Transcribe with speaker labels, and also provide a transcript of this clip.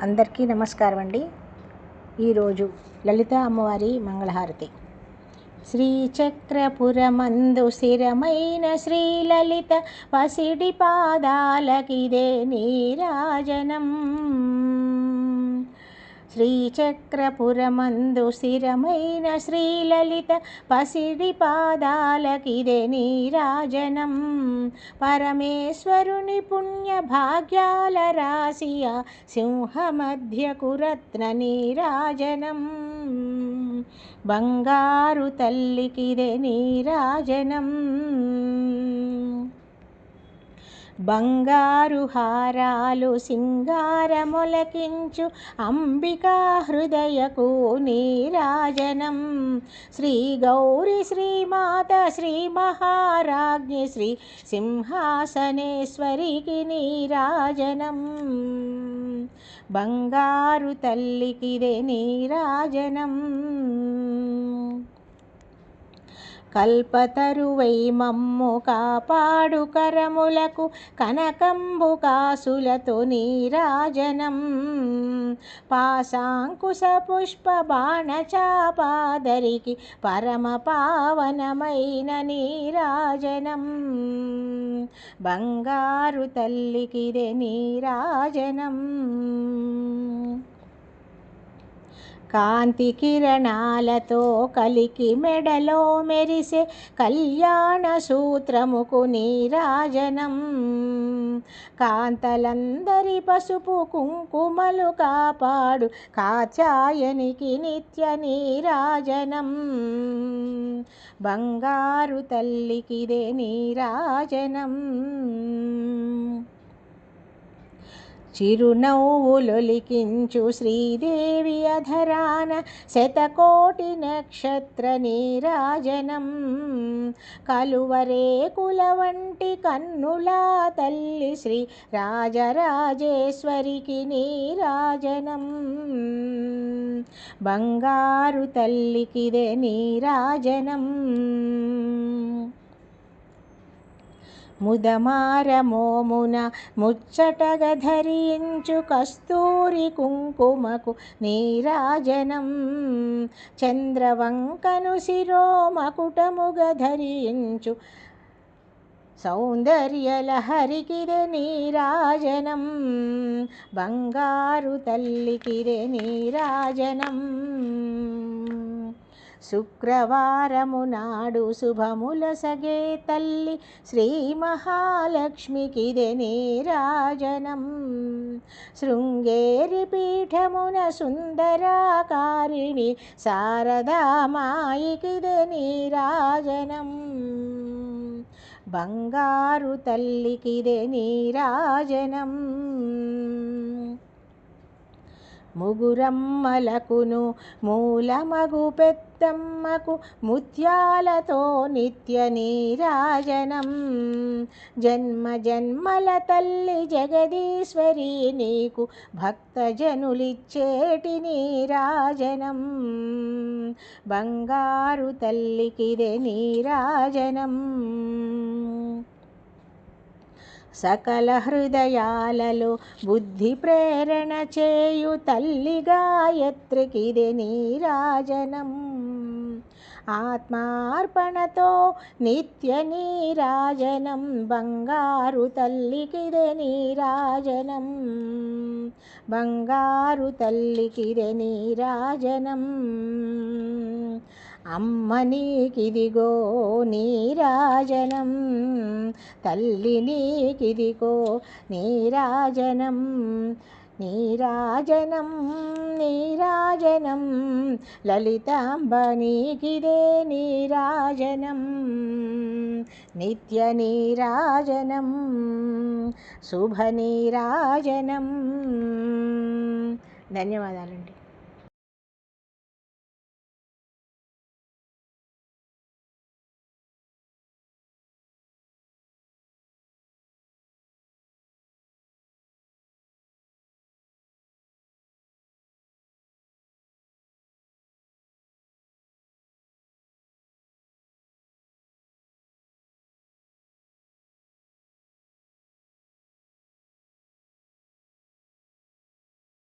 Speaker 1: అందరికీ నమస్కారం అండి. ఈరోజు లలిత అమ్మవారి మంగళహారతి. శ్రీచక్రపురమందు స్థిరమైన శ్రీలలిత పసిడి పాదాలకిదే నీరాజనం. శ్రీచక్రపురమందు స్థిరమైన శ్రీలలిత పసిడి పాదాలకిదే నీరాజనం. పరమేశ్వరుని పుణ్య భాగ్యాల రాశియా సింహమధ్యకు రత్న నీరాజనం. బంగారు తల్లికిదే నీరాజనం. బంగారు హారాలు సింగారమొలకించు అంబికా హృదయకు నీరాజనం. శ్రీ గౌరి శ్రీమాత శ్రీ మహారాజ్ఞి శ్రీ సింహాసనేశ్వరికి నీరాజనం. బంగారు తల్లికిదే నీరాజనం. కల్పతరువై మమ్ము కాపాడు కరములకు కనకంబు కాసులతో నీరాజనం. పాశాంకుశ పుష్ప బాణచాపాదరికి పరమ పావనమైన నీరాజనం. బంగారు తల్లికిదే నీరాజనం. కాంతి కిరణాలతో కలికి మెడలో మెరిసే కళ్యాణ సూత్రముకు నీరాజనం. కాంతలందరి పసుపు కుంకుమలు కాపాడు కాచాయనికి నిత్య నీరాజనం. బంగారు తల్లికిదే నీరాజనం. చిరునవ్వులొలికించు శ్రీదేవి అధరాన శతకోటి నక్షత్ర నీరాజనం. కలువరేకుల వంటి కన్నులా తల్లి శ్రీ రాజరాజేశ్వరికి నీరాజనం. బంగారు తల్లికిదే నీరాజనం. ముదమార మోమున ముచ్చటగా ధరించు కస్తూరి కుంకుమకు నీరాజనం. చంద్రవంకను శిరోమకుటముగా ధరించు సౌందర్యలహరికిదే నీరాజనం. బంగారు తల్లికిదే నీరాజనం. శుక్రవారము నాడు శుభముల సగే తల్లి శ్రీ మహాలక్ష్మికిదే నీరాజనం. శృంగేరి పీఠమున సుందరాకారిణి శారదామాయికిదే నీరాజనం. బంగారు తల్లికిదే నీరాజనం. ముగురమ్మలకును మూలమగు పెద్దమ్మకు ముత్యాలతో నిత్య నీరాజనం. జన్మ జన్మల తల్లి జగదీశ్వరి నీకు భక్తజనులిచ్చేటి నీరాజనం. బంగారు తల్లికిదే నీరాజనం. సకల హృదయాలలో బుద్ధి ప్రేరణ చేయు తల్లి గాయత్రికిదే నీరాజనం. ఆత్మార్పణతో నిత్య నీరాజనం. బంగారు తల్లికిదే నీరాజనం. బంగారు తల్లికిదే నీరాజనం. అమ్మ నీకిదిగో నీరాజనం. తల్లి నీకిదిగో నీరాజనం. నీరాజనం నీరాజనం. లలితాంబ నీకిదే నీరాజనం. నిత్య నీరాజనం. శుభ నీరాజనం. ధన్యవాదాలండి.